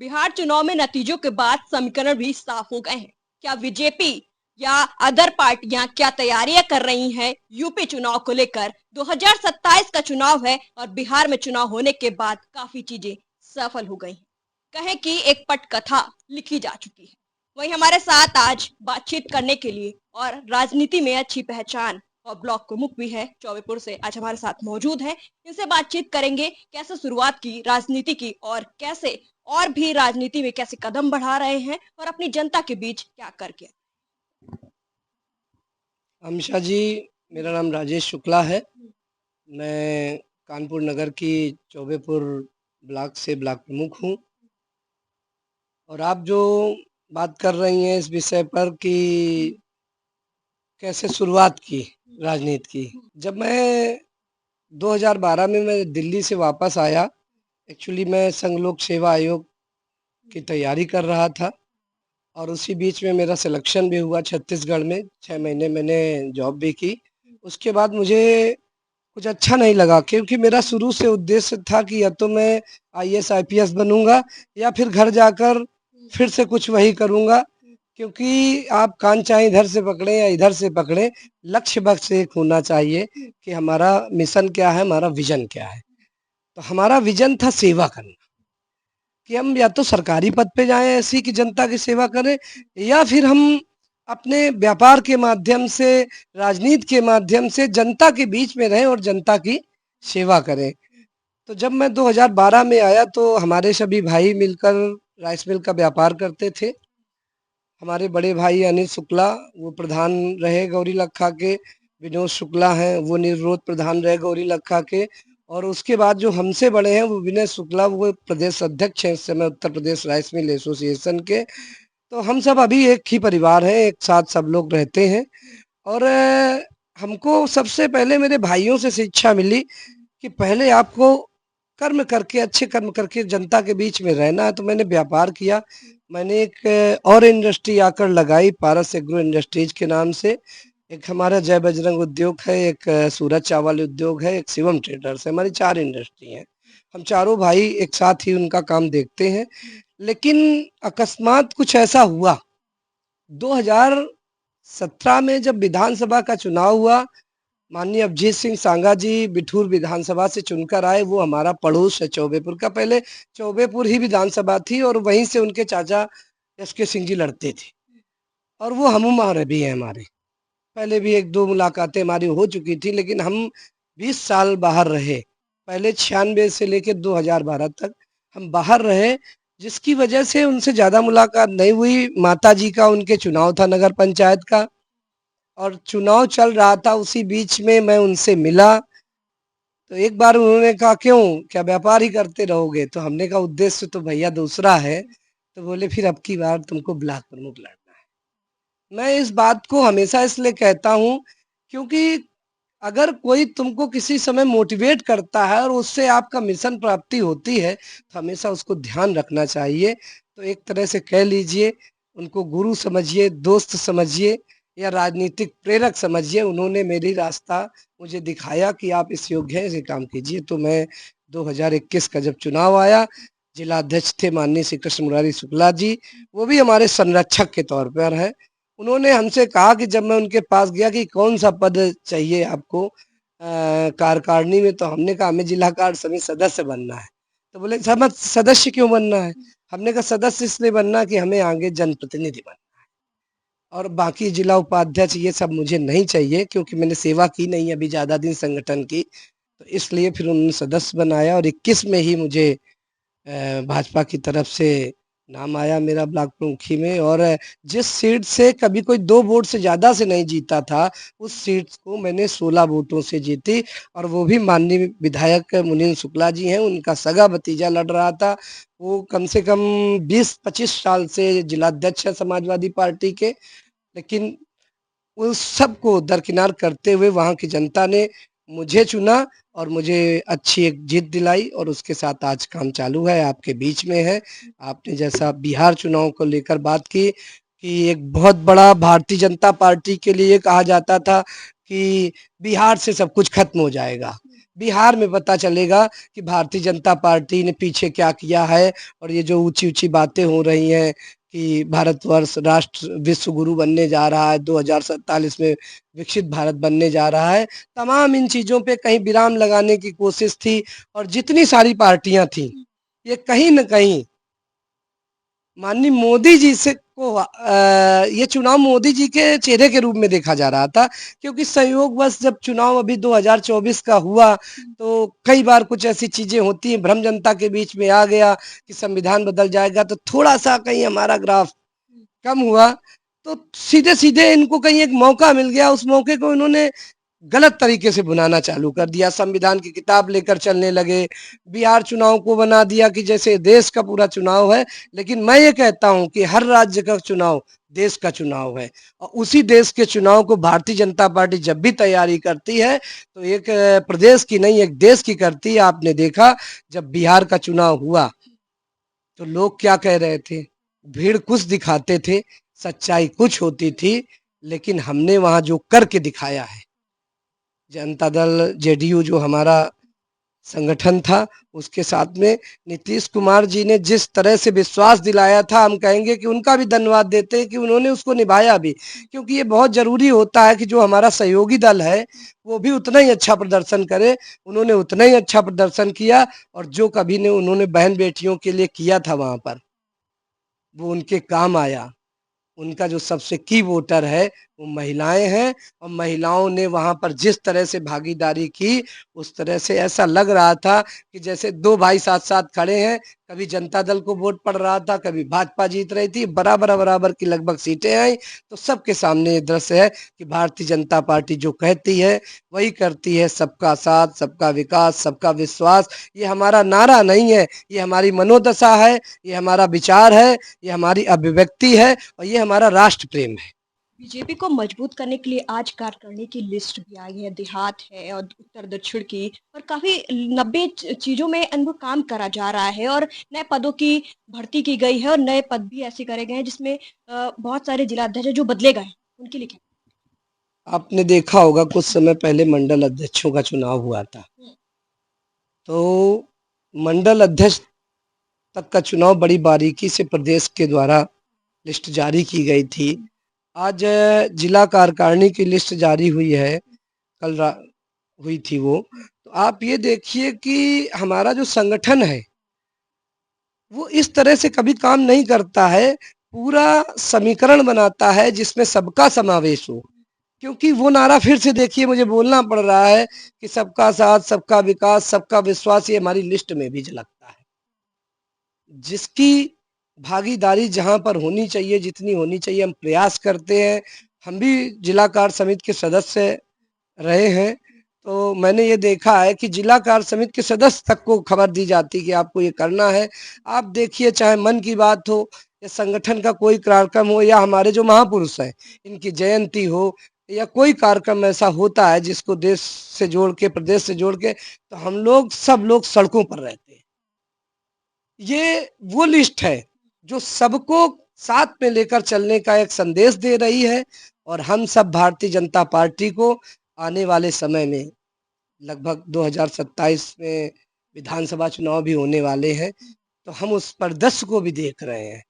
बिहार चुनाव में नतीजों के बाद समीकरण भी साफ हो गए हैं। क्या बीजेपी या अदर पार्टियां क्या तैयारियां कर रही हैं यूपी चुनाव को लेकर? 2027 का चुनाव है और बिहार में चुनाव होने के बाद काफी चीजें सफल हो गई हैं। कहें कि एक पटकथा लिखी जा चुकी है। वहीं हमारे साथ आज बातचीत करने के लिए और राजनीति में अच्छी पहचान और ब्लॉक प्रमुख भी है चौबेपुर से आज हमारे साथ मौजूद है। इनसे बातचीत करेंगे कैसे शुरुआत की राजनीति की और कैसे और भी राजनीति में कैसे कदम बढ़ा रहे हैं और अपनी जनता के बीच क्या करके। अमीषा जी, मेरा नाम राजेश शुक्ला है। मैं कानपुर नगर की चौबेपुर ब्लॉक से ब्लॉक प्रमुख हूँ। और आप जो बात कर रही हैं इस विषय पर कि कैसे शुरुआत की राजनीति की, जब मैं 2012 में मैं दिल्ली से वापस आया, एक्चुअली मैं संघ लोक सेवा आयोग की तैयारी कर रहा था और उसी बीच में मेरा सिलेक्शन भी हुआ छत्तीसगढ़ में। 6 महीने मैंने जॉब भी की। उसके बाद मुझे कुछ अच्छा नहीं लगा, क्योंकि मेरा शुरू से उद्देश्य था कि या तो मैं आईएएस आईपीएस बनूंगा या फिर घर जाकर फिर से कुछ वही करूंगा। क्योंकि आप कान चाहे इधर से पकड़े या इधर से पकड़े, लक्ष्य बस एक होना चाहिए कि हमारा मिशन क्या है, हमारा विजन क्या है। तो हमारा विजन था सेवा करना, कि हम या तो सरकारी पद पे जाएं ऐसी कि जनता की सेवा करें, या फिर हम अपने व्यापार के माध्यम से, राजनीति के माध्यम से जनता के बीच में रहें और जनता की सेवा करें। तो जब मैं 2012 में आया तो हमारे सभी भाई मिलकर राइस मिल का व्यापार करते थे। हमारे बड़े भाई अनिल शुक्ला वो प्रधान रहे गौरी लखा के, विनोद शुक्ला हैं वो निर्विरोध प्रधान रहे गौरी लखा के, और उसके बाद जो हमसे बड़े हैं वो विनय शुक्ला वो प्रदेश अध्यक्ष हैं इस समय Uttar Pradesh rice mill association के। तो हम सब अभी एक ही परिवार है, एक साथ सब लोग रहते हैं। और हमको सबसे पहले मेरे भाइयों से शिक्षा मिली कि पहले आपको कर्म करके, अच्छे कर्म करके जनता के बीच में रहना है। तो मैंने व्यापार किया। मैंने एक और इंडस्ट्री आकर लगाई, पारस एग्रो इंडस्ट्रीज के नाम से। एक हमारा जय बजरंग उद्योग है, एक सूरज चावल उद्योग है, एक शिवम ट्रेडर्स है। हमारी 4 इंडस्ट्री हैं। हम चारों भाई एक साथ ही उनका काम देखते हैं। लेकिन अकस्मात कुछ ऐसा हुआ 2017 में जब विधानसभा का चुनाव हुआ। माननीय अभिजीत सिंह सांगा जी बिठूर विधानसभा से चुनकर आए। वो हमारा पड़ोस है चौबेपुर का। पहले चौबेपुर ही विधानसभा थी और वहीं से उनके चाचा एसके सिंह जी लड़ते थे, और वो हम उम्र भी हैं हमारे। पहले भी 1-2 मुलाकातें हमारी हो चुकी थी, लेकिन हम 20 साल बाहर रहे। पहले 96 से लेकर 2012 तक हम बाहर रहे, जिसकी वजह से उनसे ज़्यादा मुलाकात नहीं हुई। माताजी का उनके चुनाव था नगर पंचायत का, और चुनाव चल रहा था, उसी बीच में मैं उनसे मिला। तो एक बार उन्होंने कहा, क्यों, क्या व्यापार ही करते रहोगे? तो हमने कहा उद्देश्य तो भैया दूसरा है। तो बोले फिर अब की बार तुमको ब्लॉक प्रमुख लड़ना है। मैं इस बात को हमेशा इसलिए कहता हूँ क्योंकि अगर कोई तुमको किसी समय मोटिवेट करता है और उससे आपका मिशन प्राप्ति होती है तो हमेशा उसको ध्यान रखना चाहिए। तो एक तरह से कह लीजिए, उनको गुरु समझिए, दोस्त समझिए या राजनीतिक प्रेरक समझिए। उन्होंने मेरी रास्ता मुझे दिखाया कि आप इस योग्य हैं, इसे काम कीजिए। तो मैं 2021 का जब चुनाव आया, जिला अध्यक्ष थे माननीय श्री कृष्ण मुरारी शुक्ला जी, वो भी हमारे संरक्षक के तौर पर है। उन्होंने हमसे कहा कि जब मैं उनके पास गया कि कौन सा पद चाहिए आपको कार्यकारिणी में, तो हमने कहा हमें जिला कार्य समिति सदस्य बनना है। तो बोले सदस्य क्यों बनना है? हमने कहा सदस्य इसलिए बनना कि हमें आगे जनप्रतिनिधि बनना है, और बाकी जिला उपाध्यक्ष ये सब मुझे नहीं चाहिए, क्योंकि मैंने सेवा की नहीं अभी ज़्यादा दिन संगठन की। तो इसलिए फिर उन्होंने सदस्य बनाया, और 21 में ही मुझे भाजपा की तरफ से नाम आया मेरा ब्लॉक प्रमुखी में। और जिस सीट से कभी कोई 2 वोट से ज़्यादा से नहीं जीता था, उस सीट को मैंने 16 वोटों से जीती। और वो भी माननीय विधायक मुनीन शुक्ला जी हैं, उनका सगा भतीजा लड़ रहा था। वो कम से कम 20-25 साल से जिलाध्यक्ष है समाजवादी पार्टी के। लेकिन उस सबको दरकिनार करते हुए वहाँ की जनता ने मुझे चुना और मुझे अच्छी एक जीत दिलाई, और उसके साथ आज काम चालू है, आपके बीच में है। आपने जैसा बिहार चुनाव को लेकर बात की कि एक बहुत बड़ा भारतीय जनता पार्टी के लिए कहा जाता था कि बिहार से सब कुछ खत्म हो जाएगा। बिहार में पता चलेगा कि भारतीय जनता पार्टी ने पीछे क्या किया है। और ये जो ऊंची-ऊंची बातें हो रही हैं कि भारतवर्ष राष्ट्र विश्व गुरु बनने जा रहा है, 2047 में विकसित भारत बनने जा रहा है, तमाम इन चीज़ों पे कहीं विराम लगाने की कोशिश थी। और जितनी सारी पार्टियाँ थीं, ये कहीं न कहीं माननीय मोदी जी से ये चुनाव मोदी जी के चेहरे के रूप में देखा जा रहा था, क्योंकि संयोगवश जब चुनाव अभी 2024 का हुआ तो कई बार कुछ ऐसी चीजें होती हैं, भ्रम जनता के बीच में आ गया कि संविधान बदल जाएगा, तो थोड़ा सा कहीं हमारा ग्राफ कम हुआ। तो सीधे सीधे इनको कहीं एक मौका मिल गया, उस मौके को इन्होंने गलत तरीके से भुनाना चालू कर दिया, संविधान की किताब लेकर चलने लगे, बिहार चुनाव को बना दिया कि जैसे देश का पूरा चुनाव है। लेकिन मैं ये कहता हूं कि हर राज्य का चुनाव देश का चुनाव है, और उसी देश के चुनाव को भारतीय जनता पार्टी जब भी तैयारी करती है तो एक प्रदेश की नहीं, एक देश की करती है। आपने देखा जब बिहार का चुनाव हुआ तो लोग क्या कह रहे थे, भीड़ कुछ दिखाते थे, सच्चाई कुछ होती थी, लेकिन हमने वहां जो करके दिखाया है, जनता दल जेडीयू जो हमारा संगठन था, उसके साथ में नीतीश कुमार जी ने जिस तरह से विश्वास दिलाया था, हम कहेंगे कि उनका भी धन्यवाद देते हैं कि उन्होंने उसको निभाया भी। क्योंकि ये बहुत ज़रूरी होता है कि जो हमारा सहयोगी दल है, वो भी उतना ही अच्छा प्रदर्शन करे। उन्होंने उतना ही अच्छा प्रदर्शन किया, और जो कभी ने उन्होंने बहन-बेटियों के लिए किया था वहाँ पर, वो उनके काम आया। उनका जो सबसे की वोटर है वो महिलाएं हैं, और महिलाओं ने वहां पर जिस तरह से भागीदारी की, उस तरह से ऐसा लग रहा था कि जैसे दो भाई साथ साथ खड़े हैं। कभी जनता दल को वोट पड़ रहा था, कभी भाजपा जीत रही थी, बराबर बराबर की लगभग सीटें आई। तो सबके सामने ये दृश्य है कि भारतीय जनता पार्टी जो कहती है वही करती है, सबका साथ, सबका विकास, सबका विश्वास। ये हमारा नारा नहीं है, ये हमारी मनोदशा है, ये हमारा विचार है, ये हमारी अभिव्यक्ति है, और ये हमारा राष्ट्र प्रेम है। बीजेपी को मजबूत करने के लिए आज कार्यकारिणी की लिस्ट भी आई है, देहात है और उत्तर दक्षिण की, और काफी 90 चीजों में अनुभव काम करा जा रहा है, और नए पदों की भर्ती की गई है, और नए पद भी ऐसे करे गए हैं जिसमें बहुत सारे जिलाध्यक्ष जो बदले गए हैं, उनके लिए क्या? आपने देखा होगा कुछ समय पहले मंडल अध्यक्षों का चुनाव हुआ था, तो मंडल अध्यक्ष तक का चुनाव बड़ी बारीकी से प्रदेश के द्वारा लिस्ट जारी की गई थी। आज जिला कार्यकारिणी की लिस्ट जारी हुई है, कल हुई थी वो। तो आप ये देखिए कि हमारा जो संगठन है वो इस तरह से कभी काम नहीं करता है, पूरा समीकरण बनाता है जिसमें सबका समावेश हो। क्योंकि वो नारा फिर से देखिए मुझे बोलना पड़ रहा है कि सबका साथ, सबका विकास, सबका विश्वास, ये हमारी लिस्ट में भी झलकता है। जिसकी भागीदारी जहाँ पर होनी चाहिए, जितनी होनी चाहिए, हम प्रयास करते हैं। हम भी जिला कार्य समिति के सदस्य रहे हैं, तो मैंने ये देखा है कि जिला कार्य समिति के सदस्य तक को खबर दी जाती है कि आपको ये करना है। आप देखिए, चाहे मन की बात हो या संगठन का कोई कार्यक्रम हो, या हमारे जो महापुरुष हैं इनकी जयंती हो, या कोई कार्यक्रम ऐसा होता है जिसको देश से जोड़ के, प्रदेश से जोड़ के, तो हम लोग सब लोग सड़कों पर रहते हैं। ये वो लिस्ट है जो सबको साथ में लेकर चलने का एक संदेश दे रही है। और हम सब भारतीय जनता पार्टी को आने वाले समय में, लगभग 2027 में विधानसभा चुनाव भी होने वाले हैं, तो हम उस परिदृश्य को भी देख रहे हैं।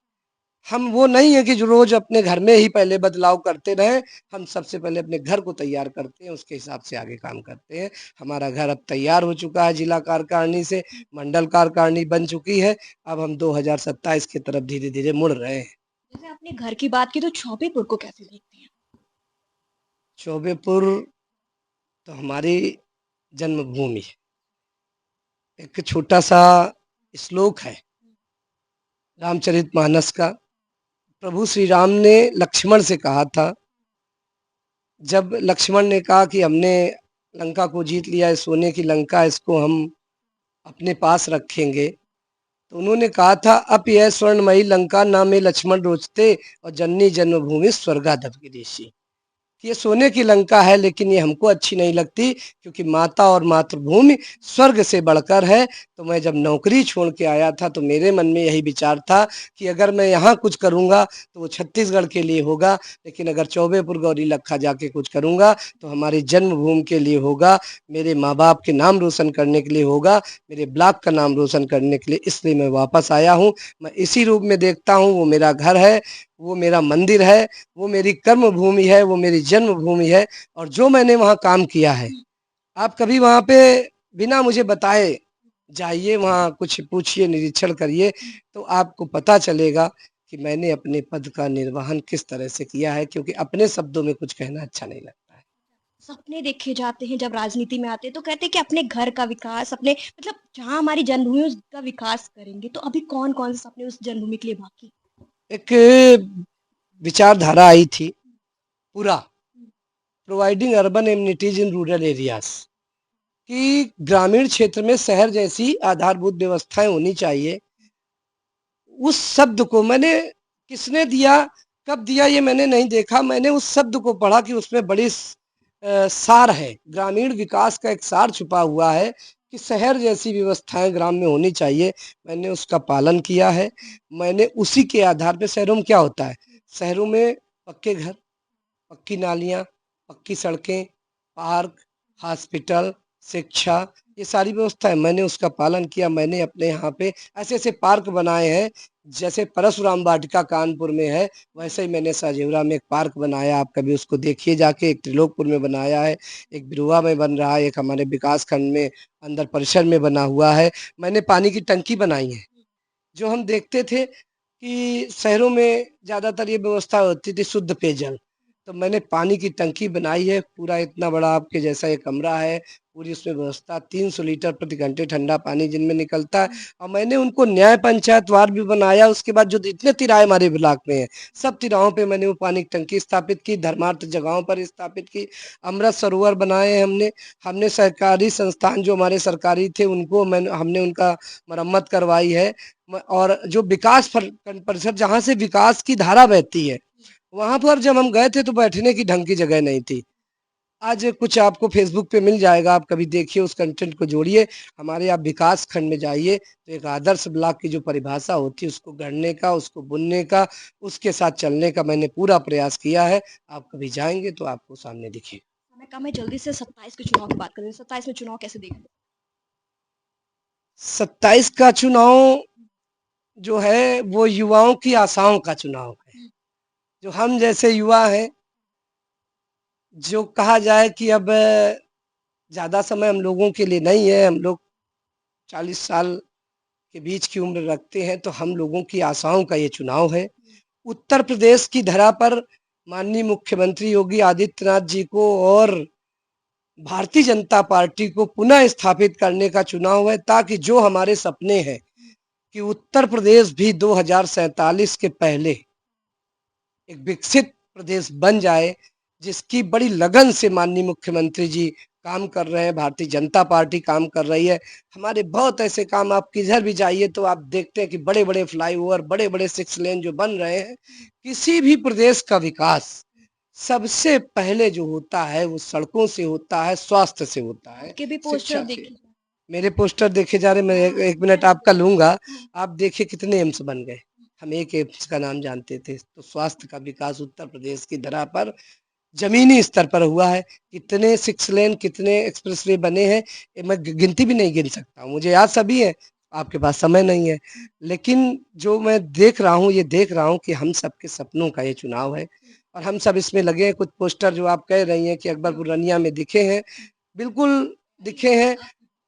हम वो नहीं है कि जो रोज अपने घर में ही पहले बदलाव करते रहें। हम सबसे पहले अपने घर को तैयार करते हैं, उसके हिसाब से आगे काम करते हैं। हमारा घर अब तैयार हो चुका है, जिला कार्यकारिणी से मंडल कार्यकारिणी बन चुकी है। अब हम 2027 की तरफ धीरे धीरे मुड़ रहे हैं। जैसे आपने घर की बात की, तो चौबेपुर को कैसे देखते हैं? चौबेपुर तो हमारी जन्मभूमि है। एक छोटा सा श्लोक है रामचरितमानस का। प्रभु श्री राम ने लक्ष्मण से कहा था, जब लक्ष्मण ने कहा कि हमने लंका को जीत लिया है, सोने की लंका, इसको हम अपने पास रखेंगे, तो उन्होंने कहा था, अप यह स्वर्णमयी लंका ना में लक्ष्मण रोचते, और जननी जन्मभूमि स्वर्गादप गिरीशी। कि ये सोने की लंका है, लेकिन ये हमको अच्छी नहीं लगती, क्योंकि माता और मातृभूमि स्वर्ग से बढ़कर है। तो मैं जब नौकरी छोड़ के आया था तो मेरे मन में यही विचार था कि अगर मैं यहाँ कुछ करूँगा तो वो छत्तीसगढ़ के लिए होगा, लेकिन अगर चौबेपुर गौरी लक्खा जाके कुछ करूँगा तो हमारी जन्मभूमि के लिए होगा, मेरे माँ बाप के नाम रोशन करने के लिए होगा, मेरे ब्लॉक का नाम रोशन करने के लिए। इसलिए मैं वापस आया हूँ। मैं इसी रूप में देखता हूँ, वो मेरा घर है, वो मेरा मंदिर है, वो मेरी कर्म भूमि है, वो मेरी जन्मभूमि है। और जो मैंने वहाँ काम किया है, आप कभी वहाँ पे बिना मुझे बताए जाइए, वहाँ कुछ पूछिए, निरीक्षण करिए, तो आपको पता चलेगा कि मैंने अपने पद का निर्वहन किस तरह से किया है, क्योंकि अपने शब्दों में कुछ कहना अच्छा नहीं लगता है। सपने देखे जाते हैं जब राजनीति में आते हैं तो कहते हैं कि अपने घर का विकास, अपने मतलब जहाँ हमारी जन्मभूमि है उसका विकास करेंगे। तो अभी कौन-कौन से सपने उस जन्मभूमि के लिए बाकी? एक विचारधारा आई थी, पूरा providing urban amenities in rural areas, कि ग्रामीण क्षेत्र में शहर जैसी आधारभूत व्यवस्थाएं होनी चाहिए। उस शब्द को मैंने, किसने दिया, कब दिया, ये मैंने नहीं देखा। मैंने उस शब्द को पढ़ा कि उसमें बड़ी सार है, ग्रामीण विकास का एक सार छुपा हुआ है कि शहर जैसी व्यवस्थाएं ग्राम में होनी चाहिए। मैंने उसका पालन किया है। मैंने उसी के आधार पे, शहरों में क्या होता है, शहरों में पक्के घर, पक्की नालियाँ, पक्की सड़कें, पार्क, हॉस्पिटल, शिक्षा, ये सारी व्यवस्था है। मैंने उसका पालन किया। मैंने अपने यहाँ पे ऐसे-ऐसे पार्क बनाए हैं, जैसे परशुराम वाटिका कानपुर में है, वैसे ही मैंने साजेवरा में एक पार्क बनाया। आप कभी उसको देखिए जाके। एक त्रिलोकपुर में बनाया है, एक बिरुवा में बन रहा है, एक हमारे विकास खंड में अंदर परिसर में बना हुआ है। मैंने पानी की टंकी बनाई है। जो हम देखते थे कि शहरों में ज़्यादातर ये व्यवस्था होती थी शुद्ध पेयजल, तो मैंने पानी की टंकी बनाई है। पूरा इतना बड़ा आपके जैसा ये कमरा है, पूरी उसमें व्यवस्था, 300 लीटर प्रति घंटे ठंडा पानी जिनमें निकलता है। और मैंने उनको न्याय पंचायत वार भी बनाया। उसके बाद जो जितने तिराहे हमारे ब्लॉक में हैं, सब तिराहों पे मैंने वो पानी की टंकी स्थापित की, धर्मार्थ जगहों पर स्थापित की। अमृत सरोवर बनाए हैं हमने। हमने सरकारी संस्थान जो हमारे सरकारी थे उनको हमने उनका मरम्मत करवाई है। और जो विकास परिसर, जहाँ से विकास की धारा बहती है, वहां पर जब हम गए थे तो बैठने की ढंग की जगह नहीं थी। आज कुछ आपको फेसबुक पे मिल जाएगा, आप कभी देखिए, उस कंटेंट को जोड़िए। हमारे आप विकास खंड में जाइए तो एक आदर्श ब्लॉक की जो परिभाषा होती है उसको गढ़ने का, उसको बुनने का, उसके साथ चलने का मैंने पूरा प्रयास किया है। आप कभी जाएंगे तो आपको सामने दिखेगा। समय कम है, जल्दी से 27 के चुनाव की बात करें। 27 में चुनाव कैसे देख रहे हैं? 27 का चुनाव जो है वो युवाओं की आशाओं का चुनाव है। जो हम जैसे युवा हैं, जो कहा जाए कि अब ज़्यादा समय हम लोगों के लिए नहीं है, हम लोग 40 साल के बीच की उम्र रखते हैं, तो हम लोगों की आशाओं का ये चुनाव है। उत्तर प्रदेश की धरा पर माननीय मुख्यमंत्री योगी आदित्यनाथ जी को और भारतीय जनता पार्टी को पुनः स्थापित करने का चुनाव है, ताकि जो हमारे सपने हैं कि उत्तर प्रदेश भी 2047 के पहले एक विकसित प्रदेश बन जाए, जिसकी बड़ी लगन से माननीय मुख्यमंत्री जी काम कर रहे हैं, भारतीय जनता पार्टी काम कर रही है। हमारे बहुत ऐसे काम, आप किधर भी जाइए तो आप देखते हैं कि बड़े-बड़े फ्लाईओवर, बड़े-बड़े 6 लेन जो बन रहे हैं। किसी भी प्रदेश का विकास सबसे पहले जो होता है वो सड़कों से होता है, स्वास्थ्य से होता है, आपके भी पोस्टर शिक्षा से। देखे। मेरे पोस्टर देखे जा रहे, मैं एक मिनट आपका लूँगा। आप देखिए कितने एम्स बन गए। हम एक एम्स का नाम जानते थे। तो स्वास्थ्य का विकास उत्तर प्रदेश की धरा पर ज़मीनी स्तर पर हुआ है। कितने 6 लेन, कितने एक्सप्रेसवे बने हैं, ये मैं गिनती भी नहीं गिन सकता हूँ। मुझे याद सभी है, आपके पास समय नहीं है। लेकिन जो मैं देख रहा हूँ, ये देख रहा हूँ कि हम सबके सपनों का ये चुनाव है और हम सब इसमें लगे हैं। कुछ पोस्टर जो आप कह रही हैं कि अकबरपुर रनिया में दिखे हैं, बिल्कुल दिखे हैं।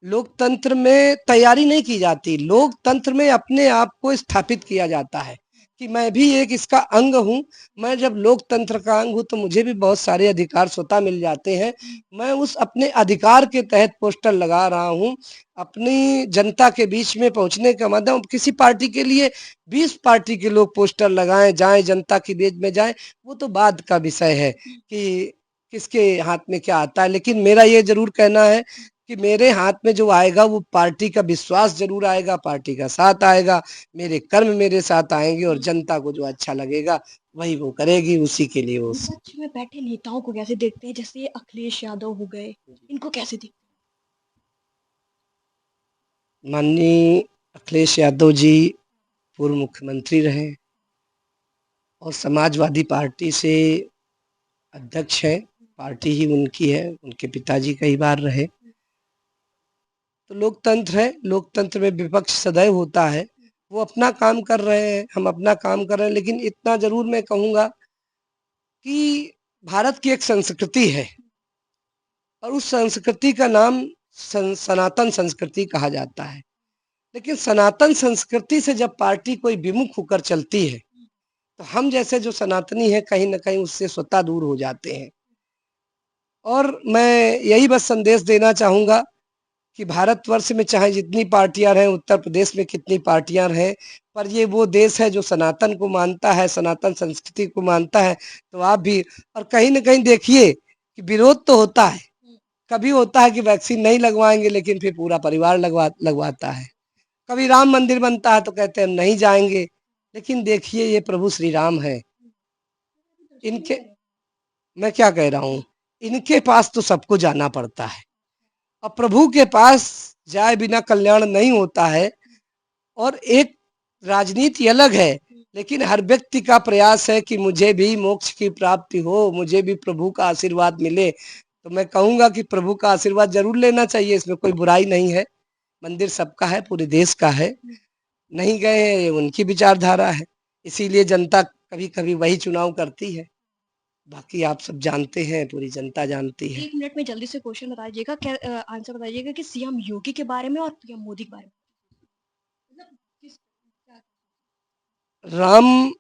लोकतंत्र में तैयारी नहीं की जाती, लोकतंत्र में अपने आप को स्थापित किया जाता है कि मैं भी एक इसका अंग हूँ। मैं जब लोकतंत्र का अंग हूँ तो मुझे भी बहुत सारे अधिकार स्वतः मिल जाते हैं। मैं उस अपने अधिकार के तहत पोस्टर लगा रहा हूँ। अपनी जनता के बीच में पहुँचने का मतलब, किसी पार्टी के लिए 20 पार्टी के लोग पोस्टर लगाएं, जाएं जनता के बीच में जाएं, वो तो बाद का विषय है कि किसके हाथ में क्या आता है। लेकिन मेरा ये जरूर कहना है कि मेरे हाथ में जो आएगा वो पार्टी का विश्वास जरूर आएगा, पार्टी का साथ आएगा, मेरे कर्म मेरे साथ आएंगे और जनता को जो अच्छा लगेगा वही वो करेगी, उसी के लिए वो। विपक्ष में बैठे नेताओं को कैसे देखते हैं, जैसे अखिलेश यादव हो गए, इनको कैसे देखते माननीय अखिलेश यादव जी पूर्व मुख्यमंत्री रहे और समाजवादी पार्टी से अध्यक्ष हैं, पार्टी ही उनकी है, उनके पिताजी कई बार रहे। तो लोकतंत्र है, लोकतंत्र में विपक्ष सदैव होता है, वो अपना काम कर रहे हैं, हम अपना काम कर रहे हैं, लेकिन इतना जरूर मैं कहूंगा कि भारत की एक संस्कृति है और उस संस्कृति का नाम सनातन संस्कृति कहा जाता है। लेकिन सनातन संस्कृति से जब पार्टी कोई विमुख होकर चलती है तो हम जैसे जो सनातनी हैं कहीं ना कहीं उससे स्वतः दूर हो जाते हैं। और मैं यही बस संदेश देना चाहूंगा कि भारतवर्ष में चाहे जितनी पार्टियां रहें, उत्तर प्रदेश में कितनी पार्टियां रहें, पर ये वो देश है जो सनातन को मानता है, सनातन संस्कृति को मानता है। तो आप भी, और कहीं ना कहीं देखिए कि विरोध तो होता है, कभी होता है कि वैक्सीन नहीं लगवाएंगे लेकिन फिर पूरा परिवार लगवाता है, कभी राम मंदिर बनता है तो कहते हैं हम नहीं जाएंगे। लेकिन देखिए ये प्रभु श्री राम है, इनके, मैं क्या कह रहा हूँ, इनके पास तो सबको जाना पड़ता है और प्रभु के पास जाए बिना कल्याण नहीं होता है। और एक राजनीति अलग है, लेकिन हर व्यक्ति का प्रयास है कि मुझे भी मोक्ष की प्राप्ति हो, मुझे भी प्रभु का आशीर्वाद मिले। तो मैं कहूंगा कि प्रभु का आशीर्वाद जरूर लेना चाहिए, इसमें कोई बुराई नहीं है। मंदिर सबका है, पूरे देश का है, नहीं गए हैं ये उनकी विचारधारा है, इसीलिए जनता कभी कभी वही चुनाव करती है। बाकी आप सब जानते हैं, पूरी जनता जानती है। 1 मिनट में जल्दी से क्वेश्चन बताइएगा, क्या आंसर बताइएगा कि सीएम योगी के बारे में और पीएम मोदी के बारे में। राम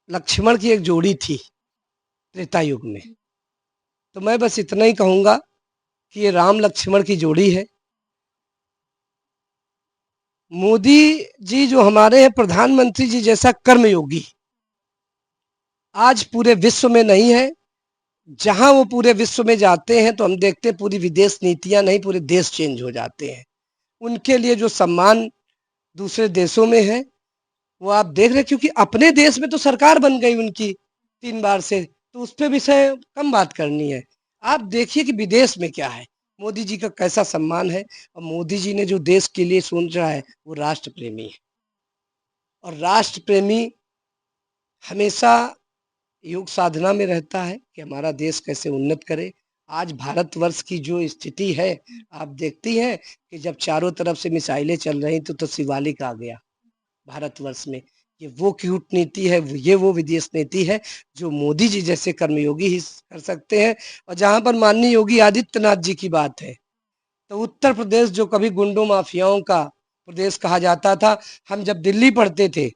लक्ष्मण की एक जोड़ी थी त्रेता युग में, तो मैं बस इतना ही कहूंगा कि ये राम लक्ष्मण की जोड़ी है। मोदी जी जो हमारे हैं प्रधानमंत्री जी जैसा कर्मयोगी आज पूरे विश्व में नहीं है। जहां वो पूरे विश्व में जाते हैं तो हम देखते हैं पूरी विदेश नीतियां नहीं, पूरे देश चेंज हो जाते हैं। उनके लिए जो सम्मान दूसरे देशों में है वो आप देख रहे हैं, क्योंकि अपने देश में तो सरकार बन गई उनकी 3 बार से, तो उस पर विषय कम बात करनी है। आप देखिए कि विदेश में क्या है, मोदी जी का कैसा सम्मान है। और मोदी जी ने जो देश के लिए सोचा है वो राष्ट्र प्रेमी है, और राष्ट्र प्रेमी हमेशा योग साधना में रहता है कि हमारा देश कैसे उन्नत करे। आज भारतवर्ष की जो स्थिति है आप देखती हैं कि जब चारों तरफ से मिसाइलें चल रही तो शिवालिक आ गया भारतवर्ष में। ये वो कूटनीति है, ये वो विदेश नीति है जो मोदी जी जैसे कर्मयोगी ही कर सकते हैं। और जहां पर माननीय योगी आदित्यनाथ जी की बात है तो उत्तर प्रदेश जो कभी गुंडों माफियाओं का प्रदेश कहा जाता था, हम जब दिल्ली पढ़ते थे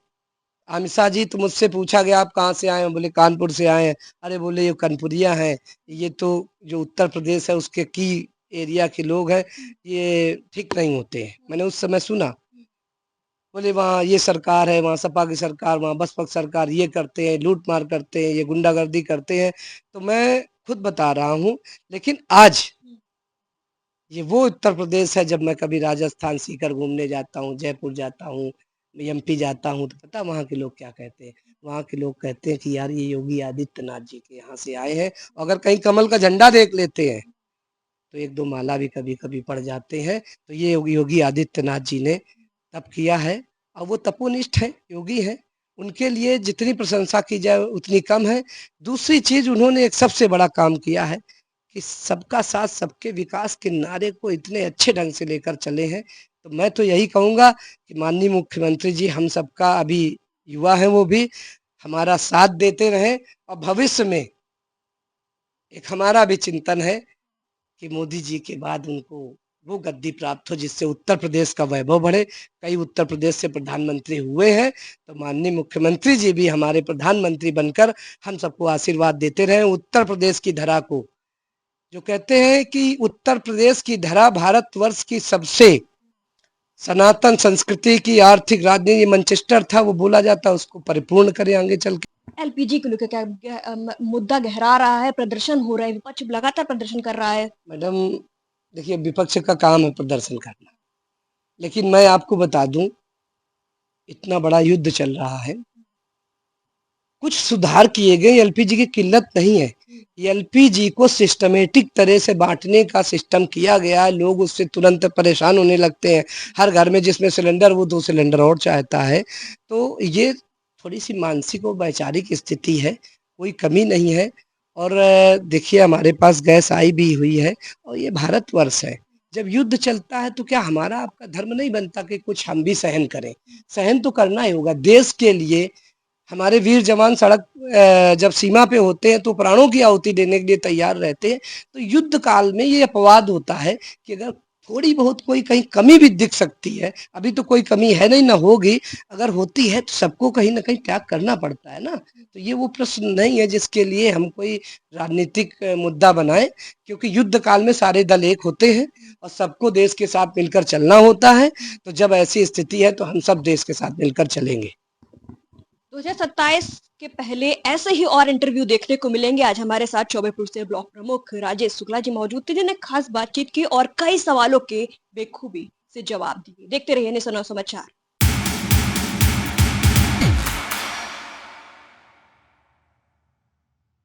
अमित शाह जी तो मुझसे पूछा गया आप कहाँ से आए हैं, बोले कानपुर से आए हैं। अरे बोले ये कानपुरिया हैं, ये तो जो उत्तर प्रदेश है उसके की एरिया के लोग हैं, ये ठीक नहीं होते हैं। मैंने उस समय सुना, बोले वहाँ ये सरकार है, वहाँ सपा की सरकार, वहाँ बसपा की सरकार, ये करते हैं, लूट मार करते हैं, ये गुंडागर्दी करते हैं। तो मैं खुद बता रहा हूँ, लेकिन आज ये वो उत्तर प्रदेश है। जब मैं कभी राजस्थान सीकर घूमने जाता हूँ, जयपुर जाता हूँ, एमपी जाता हूँ, तो पता वहाँ के लोग क्या कहते हैं, वहाँ के लोग कहते हैं कि यार ये योगी आदित्यनाथ जी के यहाँ से आए हैं। अगर कहीं कमल का झंडा देख लेते हैं तो 1-2 माला भी कभी कभी पड़ जाते हैं। तो ये योगी आदित्यनाथ जी ने तप किया है और वो तपोनिष्ठ है, योगी है, उनके लिए जितनी प्रशंसा की जाए उतनी कम है। दूसरी चीज, उन्होंने एक सबसे बड़ा काम किया है कि सबका साथ सबके विकास के नारे को इतने अच्छे ढंग से लेकर चले हैं। तो मैं तो यही कहूंगा कि माननीय मुख्यमंत्री जी हम सबका, अभी युवा हैं वो भी, हमारा साथ देते रहें। और भविष्य में एक हमारा भी चिंतन है कि मोदी जी के बाद उनको वो गद्दी प्राप्त हो जिससे उत्तर प्रदेश का वैभव बढ़े। कई उत्तर प्रदेश से प्रधानमंत्री हुए हैं, तो माननीय मुख्यमंत्री जी भी हमारे प्रधानमंत्री बनकर हम सबको आशीर्वाद देते रहे। उत्तर प्रदेश की धरा को, जो कहते हैं कि उत्तर प्रदेश की धरा भारतवर्ष की सबसे सनातन संस्कृति की, आर्थिक, राजनीति मैनचेस्टर था, वो बोला जाता, उसको परिपूर्ण करें आगे चल के। एलपीजी को लेकर क्या मुद्दा गहरा रहा है, प्रदर्शन हो रहा है, विपक्ष लगातार प्रदर्शन कर रहा है। मैडम देखिए, विपक्ष का काम है प्रदर्शन करना, लेकिन मैं आपको बता दूं, इतना बड़ा युद्ध चल रहा है, कुछ सुधार किए गए, एलपीजी की किल्लत नहीं है। एलपीजी को सिस्टमेटिक तरह से बांटने का सिस्टम किया गया है, लोग उससे तुरंत परेशान होने लगते हैं। हर घर में जिसमें सिलेंडर वो 2 सिलेंडर और चाहता है। तो ये थोड़ी-सी मानसिक और वैचारिक स्थिति है, कोई कमी नहीं है। और देखिए, हमारे पास गैस आई भी हुई है और ये भारतवर्ष है। जब युद्ध चलता है तो क्या हमारा आपका धर्म नहीं बनता कि कुछ हम भी सहन करें? सहन तो करना ही होगा देश के लिए। हमारे वीर जवान सड़क जब सीमा पे होते हैं तो प्राणों की आहुति देने के लिए तैयार रहते हैं। तो युद्ध काल में ये अपवाद होता है कि अगर थोड़ी बहुत कोई कहीं कमी भी दिख सकती है, अभी तो कोई कमी है नहीं, ना होगी, अगर होती है तो सबको कहीं न कहीं त्याग करना पड़ता है ना। तो ये वो प्रश्न नहीं है जिसके लिए हम कोई राजनीतिक मुद्दा बनाएँ, क्योंकि युद्ध काल में सारे दल एक होते हैं और सबको देश के साथ मिलकर चलना होता है। तो जब ऐसी स्थिति है तो हम सब देश के साथ मिलकर चलेंगे। 2027 के पहले ऐसे ही और इंटरव्यू देखने को मिलेंगे। आज हमारे साथ चौबेपुर से ब्लॉक प्रमुख राजेश शुक्ला जी मौजूद थे, जिन्हें खास बातचीत की और कई सवालों के बेखूबी से जवाब दिए। देखते रहिए निसनो समाचार।